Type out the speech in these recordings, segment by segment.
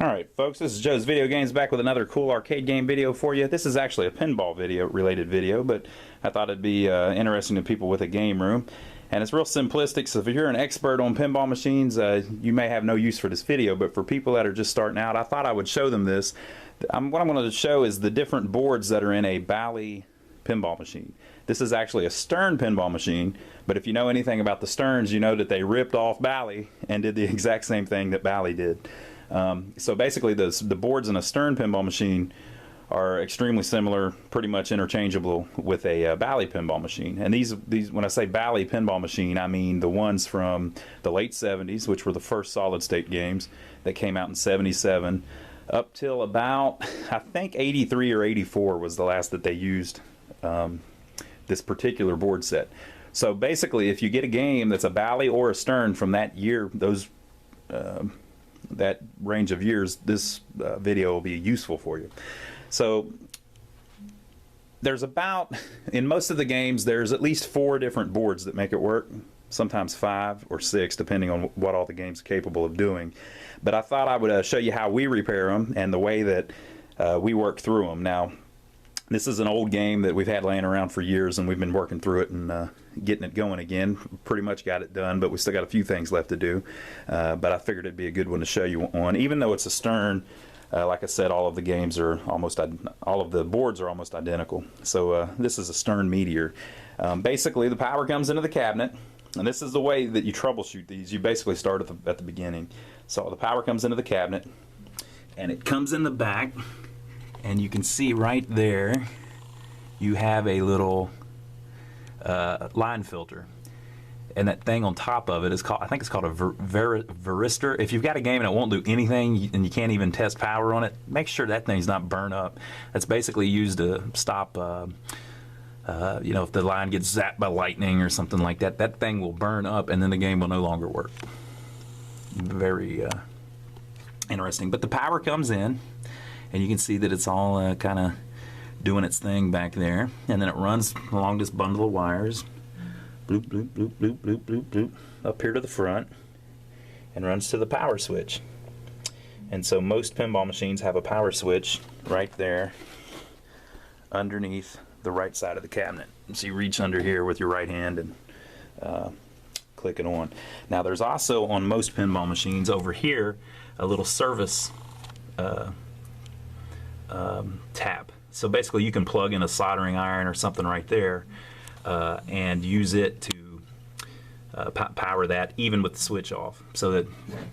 Alright folks, this is Joe's Video Games back with another cool arcade game video for you. This is actually a pinball related video, but I thought it'd be interesting to people with a game room. And it's real simplistic, so if you're an expert on pinball machines, you may have no use for this video, but for people that are just starting out, I thought I would show them this. What I'm going to show is the different boards that are in a Bally pinball machine. This is actually a Stern pinball machine, but if you know anything about the Sterns, you know that they ripped off Bally and did the exact same thing that Bally did. So basically the boards in a Stern pinball machine are extremely similar, pretty much interchangeable with a Bally pinball machine. And these when I say Bally pinball machine, I mean the ones from the late 70s, which were the first solid state games that came out in 77, up till about, I think 83 or 84 was the last that they used this particular board set. So basically, if you get a game that's a Bally or a Stern from that year, that range of years, this video will be useful for you. So there's in most of the games, there's at least 4 different boards that make it work, sometimes 5 or 6 depending on what all the game's capable of doing. But I thought I would show you how we repair them and the way that we work through them. Now this is an old game that we've had laying around for years, and we've been working through it and getting it going again. Pretty much got it done, but we still got a few things left to do. But I figured it'd be a good one to show you on. Even though it's a Stern, like I said, all of the games are all of the boards are almost identical. So this is a Stern Meteor. Basically, the power comes into the cabinet, and this is the way that you troubleshoot these. You basically start at the beginning. So the power comes into the cabinet, and it comes in the back. And you can see right there you have a little line filter, and that thing on top of it is called, I think it's called a varistor. If you've got a game and it won't do anything and you can't even test power on it, make sure that thing's not burned up. That's basically used to stop you know, if the line gets zapped by lightning or something like that, that thing will burn up and then the game will no longer work. Very interesting. But the power comes in, and you can see that it's all kind of doing its thing back there, and then it runs along this bundle of wires, bloop bloop bloop bloop bloop bloop bloop, up here to the front, and runs to the power switch. And so most pinball machines have a power switch right there underneath the right side of the cabinet. So you reach under here with your right hand and click it on. Now there's also on most pinball machines over here a little service tab. So basically you can plug in a soldering iron or something right there and use it to power that even with the switch off. So that,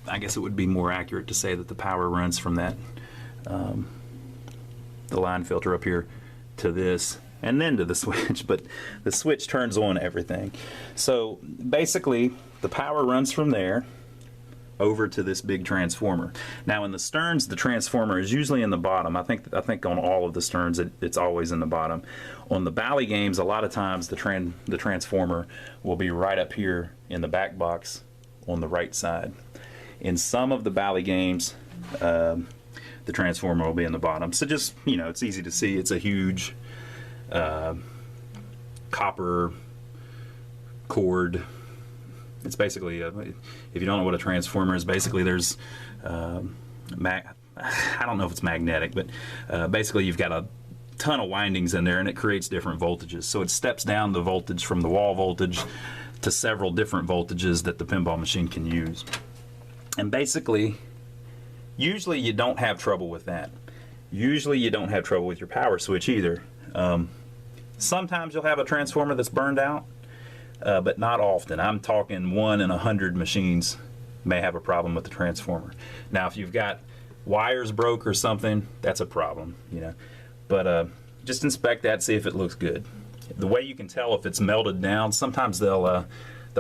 I guess it would be more accurate to say that the power runs from that the line filter up here to this and then to the switch, but the switch turns on everything. So basically the power runs from there over to this big transformer. Now in the Sterns, the transformer is usually in the bottom. I think on all of the Sterns it's always in the bottom. On the Bally games, a lot of times the transformer will be right up here in the back box on the right side. In some of the Bally games, the transformer will be in the bottom. So just, you know, it's easy to see. It's a huge copper cord. It's basically, if you don't know what a transformer is, basically there's, I don't know if it's magnetic, but basically you've got a ton of windings in there and it creates different voltages. So it steps down the voltage from the wall voltage to several different voltages that the pinball machine can use. And basically, usually you don't have trouble with that. Usually you don't have trouble with your power switch either. Sometimes you'll have a transformer that's burned out. But not often. I'm talking 1 in 100 machines may have a problem with the transformer. Now if you've got wires broke or something, that's a problem, you know. But just inspect that, see if it looks good. The way you can tell if it's melted down, sometimes they'll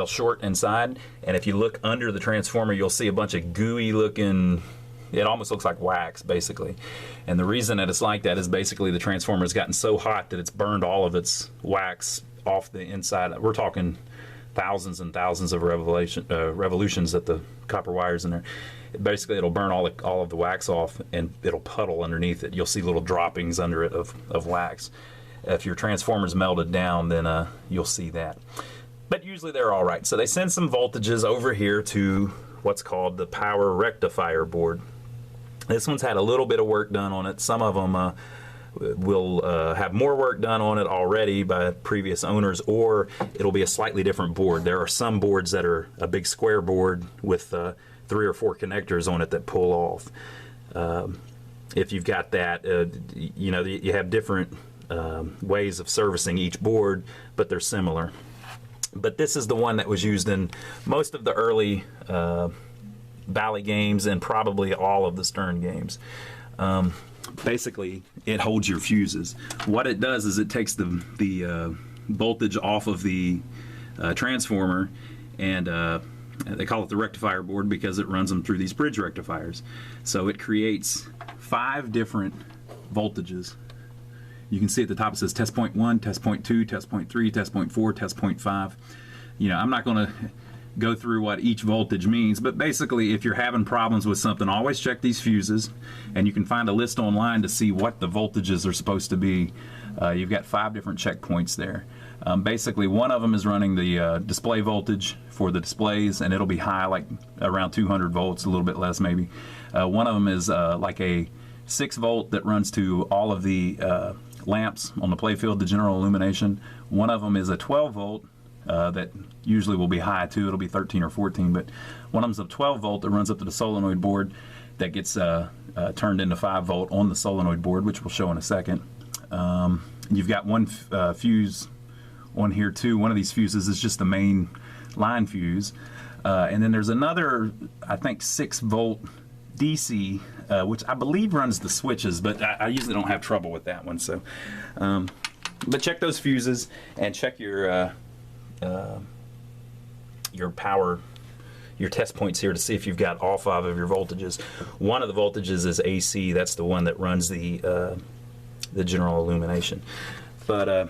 short inside, and if you look under the transformer you'll see a bunch of gooey looking, it almost looks like wax basically. And the reason that it's like that is basically the transformer has gotten so hot that it's burned all of its wax off the inside. We're talking thousands and thousands of revolutions at the copper wires in there. Basically it'll burn all of the wax off and it'll puddle underneath it. You'll see little droppings under it of wax. If your transformer's melted down, then you'll see that. But usually they're all right. So they send some voltages over here to what's called the power rectifier board. This one's had a little bit of work done on it. Some of them will have more work done on it already by previous owners, or it'll be a slightly different board. There are some boards that are a big square board with 3 or 4 connectors on it that pull off. If you've got that, you know, you have different ways of servicing each board, but they're similar. But this is the one that was used in most of the early Bally games and probably all of the Stern games. Basically, it holds your fuses. What it does is it takes the voltage off of the transformer, and they call it the rectifier board because it runs them through these bridge rectifiers. So it creates 5 different voltages. You can see at the top it says test point 1, test point 2, test point 3, test point 4, test point 5. You know, I'm not going to go through what each voltage means, but basically if you're having problems with something, always check these fuses, and you can find a list online to see what the voltages are supposed to be. You've got 5 different checkpoints there. Basically one of them is running the display voltage for the displays, and it'll be high, like around 200 volts, a little bit less maybe. One of them is like a 6 volt that runs to all of the lamps on the playfield, the general illumination. One of them is a 12 volt that usually will be high too. It'll be 13 or 14, but one of them's a 12 volt that runs up to the solenoid board that gets turned into 5 volt on the solenoid board, which we'll show in a second. You've got one fuse on here too. One of these fuses is just the main line fuse, and then there's another, I think, 6 volt DC, which I believe runs the switches, but I usually don't have trouble with that one. So, but check those fuses and check your power, your test points here to see if you've got all 5 of your voltages. One of the voltages is AC. That's the one that runs the general illumination. But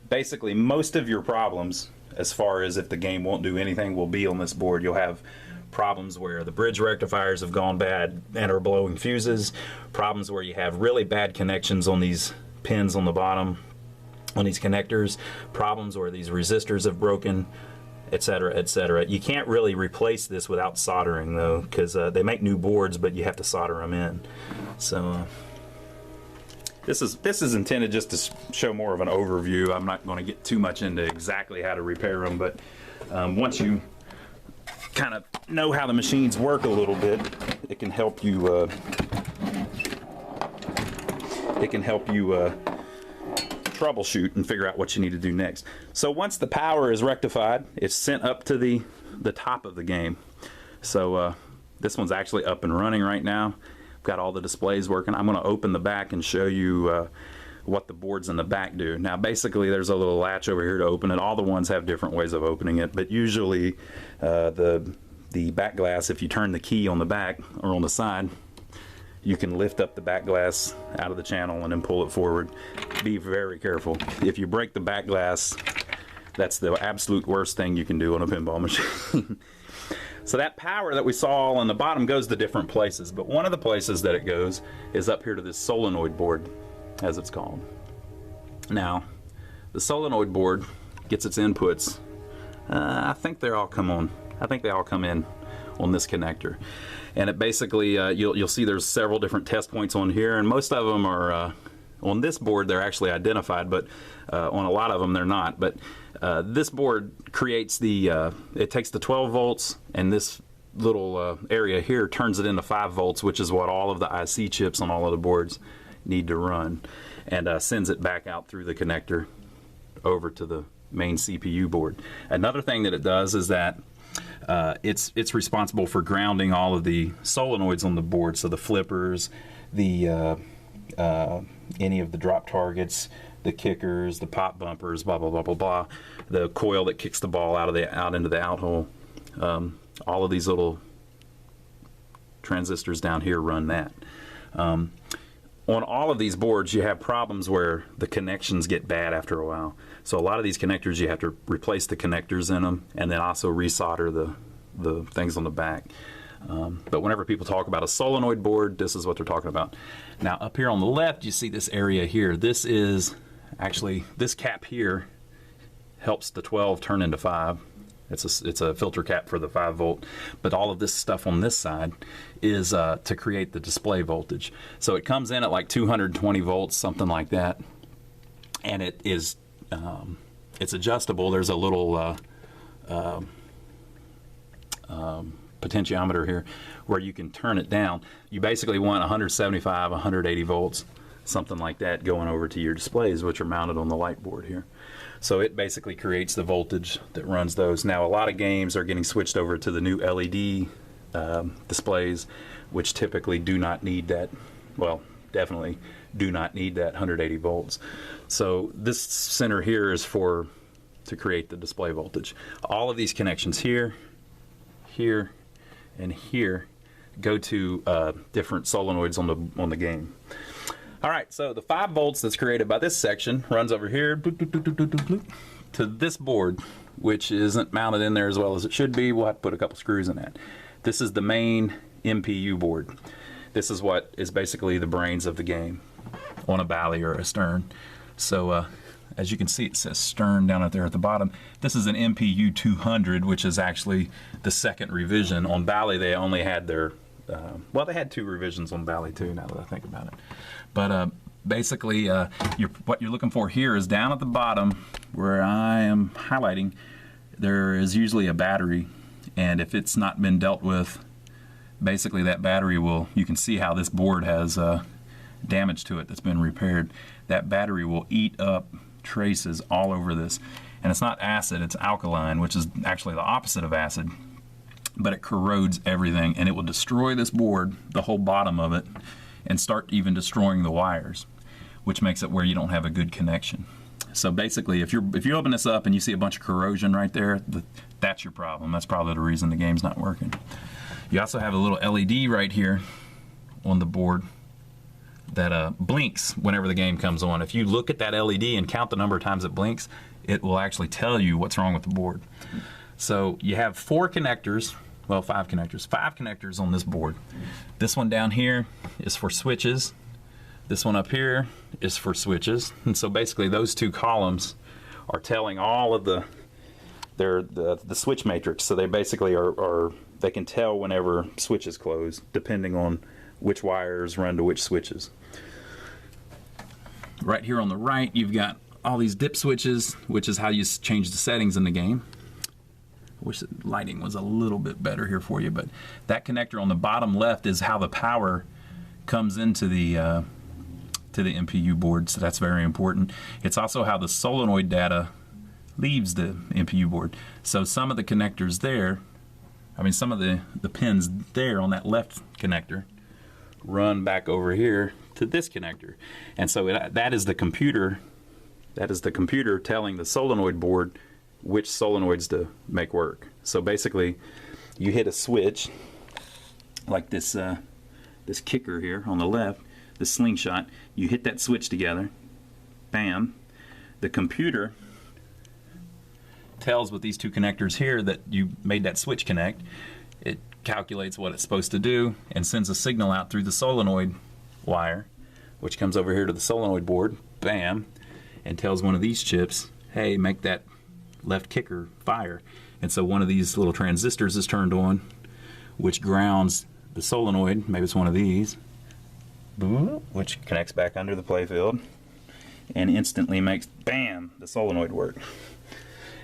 basically, most of your problems, as far as if the game won't do anything, will be on this board. You'll have problems where the bridge rectifiers have gone bad and are blowing fuses, problems where you have really bad connections on these pins on the bottom on these connectors, problems where these resistors have broken, etc., etc. You can't really replace this without soldering though, because they make new boards, but you have to solder them in. So this is intended just to show more of an overview. I'm not going to get too much into exactly how to repair them, but once you kind of know how the machines work a little bit, it can help you troubleshoot and figure out what you need to do next. So once the power is rectified, it's sent up to the top of the game. So this one's actually up and running right now. I've got all the displays working. I'm going to open the back and show you what the boards in the back do. Now basically there's a little latch over here to open it. All the ones have different ways of opening it, but usually the back glass, if you turn the key on the back or on the side, you can lift up the back glass out of the channel and then pull it forward. Be very careful. If you break the back glass, that's the absolute worst thing you can do on a pinball machine. So that power that we saw on the bottom goes to different places, but one of the places that it goes is up here to this solenoid board, as it's called. Now, the solenoid board gets its inputs. I think they all come in on this connector, and it basically you'll see there's several different test points on here, and most of them are on this board. They're actually identified, but on a lot of them they're not. But this board creates it takes the 12 volts, and this little area here turns it into 5 volts, which is what all of the IC chips on all of the boards need to run, and sends it back out through the connector over to the main CPU board. Another thing that it does is that it's responsible for grounding all of the solenoids on the board, so the flippers, the any of the drop targets, the kickers, the pop bumpers, blah blah blah blah blah, the coil that kicks the ball out into the out hole. All of these little transistors down here run that. On all of these boards you have problems where the connections get bad after a while. So a lot of these connectors you have to replace the connectors in them, and then also resolder the things on the back. But whenever people talk about a solenoid board, this is what they're talking about. Now up here on the left you see this area here. This is actually, this cap here helps the 12 turn into 5, It's a filter cap for the 5 volt, but all of this stuff on this side is to create the display voltage. So it comes in at like 220 volts, something like that, and it is it's adjustable. There's a little potentiometer here where you can turn it down. You basically want 175, 180 volts, something like that, going over to your displays, which are mounted on the light board here. So it basically creates the voltage that runs those. Now, a lot of games are getting switched over to the new LED displays, which typically do not need that, well, definitely do not need that 180 volts. So this center here is to create the display voltage. All of these connections here, here, and here go to different solenoids on the game. All right, so the 5 volts that's created by this section runs over here to this board, which isn't mounted in there as well as it should be. We'll have to put a couple screws in that. This is the main Mpu board. This is what is basically the brains of the game on a Bally or a Stern. So as you can see, it says Stern down out there at the bottom. This is an Mpu 200, which is actually the second revision. On Bally, they only had their well, they had 2 revisions on Bally too, now that I think about it. But basically, what you're looking for here is down at the bottom where I am highlighting, there is usually a battery, and if it's not been dealt with, basically that battery will, you can see how this board has damage to it that's been repaired. That battery will eat up traces all over this. And it's not acid, it's alkaline, which is actually the opposite of acid. But it corrodes everything, and it will destroy this board, the whole bottom of it, and start even destroying the wires, which makes it where you don't have a good connection. So basically, if you open this up and you see a bunch of corrosion right there, that's your problem. That's probably the reason the game's not working. You also have a little LED right here on the board that blinks whenever the game comes on. If you look at that LED and count the number of times it blinks, it will actually tell you what's wrong with the board. So you have 4 connectors, well, 5 connectors. 5 connectors on this board. This one down here is for switches. This one up here is for switches. And so basically those 2 columns are telling all of the switch matrix. So they basically they can tell whenever switches close, depending on which wires run to which switches. Right here on the right, you've got all these dip switches, which is how you change the settings in the game. I wish the lighting was a little bit better here for you, but that connector on the bottom left is how the power comes into the Mpu board, so that's very important. It's also how the solenoid data leaves the Mpu board. So some of the connectors there, I mean some of the pins there on that left connector run back over here to this connector. And so that is the computer telling the solenoid board which solenoids to make work. So basically, you hit a switch like this this kicker here on the left, the slingshot. You hit that switch together, bam. The computer tells with these 2 connectors here that you made that switch connect. It calculates what it's supposed to do and sends a signal out through the solenoid wire, which comes over here to the solenoid board, bam, and tells one of these chips, hey, make that left kicker fire. And so one of these little transistors is turned on, which grounds the solenoid, maybe it's one of these, which connects back under the playfield and instantly makes, bam, the solenoid work.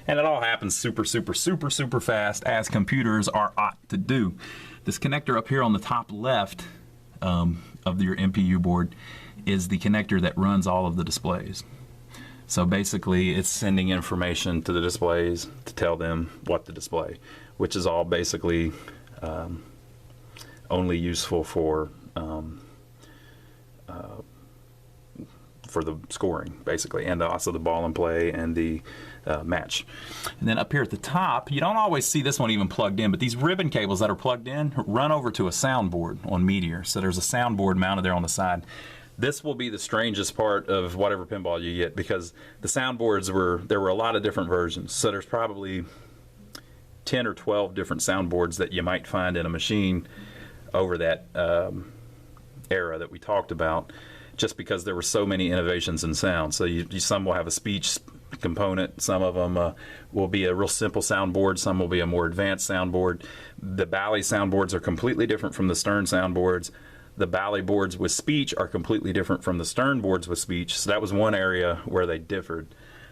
And it all happens super fast, as computers are ought to do. This connector up here on the top left of your Mpu board is the connector that runs all of the displays. So basically it's sending information to the displays to tell them what to display, which is all basically only useful for the scoring, basically, and also the ball and play and the match. And then up here at the top, you don't always see this one even plugged in, but these ribbon cables that are plugged in run over to a soundboard on Meteor. So there's a soundboard mounted there on the side. This will be the strangest part of whatever pinball you get, because the soundboards there were a lot of different versions. So there's probably 10 or 12 different soundboards that you might find in a machine over that era that we talked about, just because there were so many innovations in sound. So some will have a speech component. Some of them will be a real simple soundboard. Some will be a more advanced soundboard. The Bally soundboards are completely different from the Stern soundboards. The Bally boards with speech are completely different from the Stern boards with speech. So that was one area where they differed.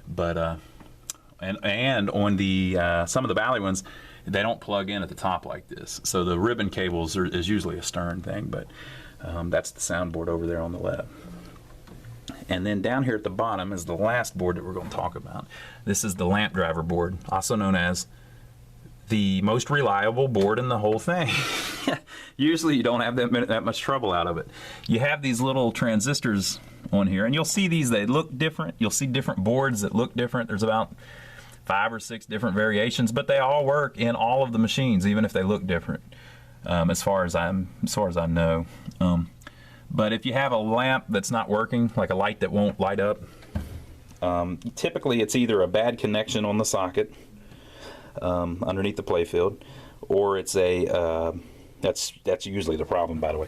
But and on the some of the Bally ones, they don't plug in at the top like this. So the ribbon cables is usually a Stern thing, but that's the soundboard over there on the left. And then down here at the bottom is the last board that we're going to talk about. This is the lamp driver board, also known as the most reliable board in the whole thing. Usually you don't have that much trouble out of it. You have these little transistors on here, and you'll see these, they look different. You'll see different boards that look different. There's about 5 or 6 different variations, but they all work in all of the machines, even if they look different, as far as I know. But if you have a lamp that's not working, like a light that won't light up, typically it's either a bad connection on the socket underneath the playfield, or it's a that's usually the problem, by the way,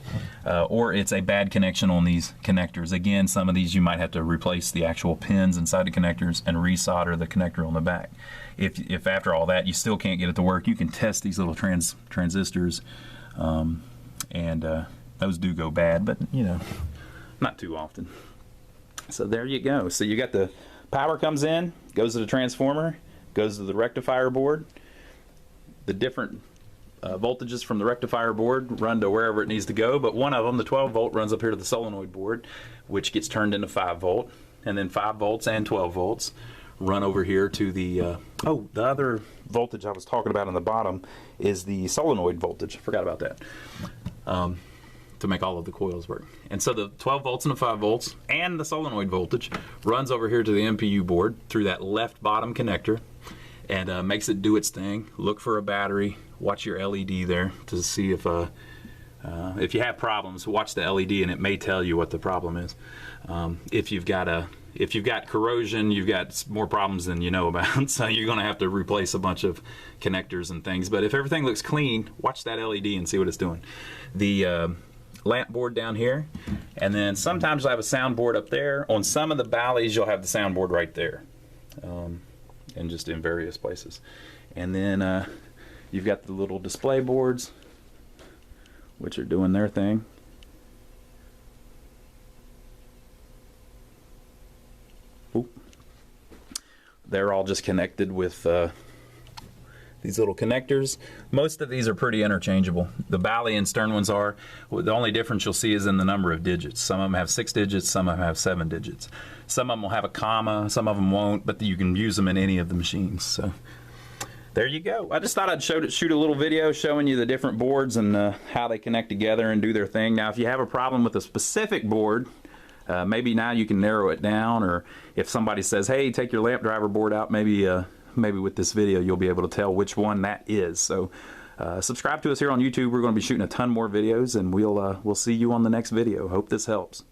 or it's a bad connection on these connectors. Again, some of these you might have to replace the actual pins inside the connectors and resolder the connector on the back. If after all that you still can't get it to work, you can test these little transistors, and those do go bad, but you know, not too often. So there you go. So you got the power comes in, goes to the transformer, goes to the rectifier board. The different voltages from the rectifier board run to wherever it needs to go, but one of them, the 12 volt, runs up here to the solenoid board, which gets turned into 5 volt, and then 5 volts and 12 volts run over here to the the other voltage I was talking about on the bottom is the solenoid voltage. Forgot about that. To make all of the coils work. And so the 12 volts and the 5 volts and the solenoid voltage runs over here to the Mpu board through that left bottom connector, and makes it do its thing. Look for a battery, watch your LED there to see if you have problems. Watch the LED and it may tell you what the problem is. If you've got corrosion, you've got more problems than you know about, so you're going to have to replace a bunch of connectors and things. But if everything looks clean, watch that LED and see what it's doing. The lamp board down here, and then sometimes I have a soundboard up there. On some of the Ballys you'll have the soundboard right there, and just in various places. And then you've got the little display boards, which are doing their thing. Oop. They're all just connected with these little connectors. Most of these are pretty interchangeable. The Bally and Stern ones are. The only difference you'll see is in the number of digits. Some of them have 6 digits, some of them have 7 digits. Some of them will have a comma, some of them won't, but you can use them in any of the machines. So there you go. I just thought I'd shoot a little video showing you the different boards and how they connect together and do their thing. Now if you have a problem with a specific board, maybe now you can narrow it down, or if somebody says, hey, take your lamp driver board out, maybe with this video you'll be able to tell which one that is. So subscribe to us here on YouTube. We're going to be shooting a ton more videos, and we'll see you on the next video. Hope this helps.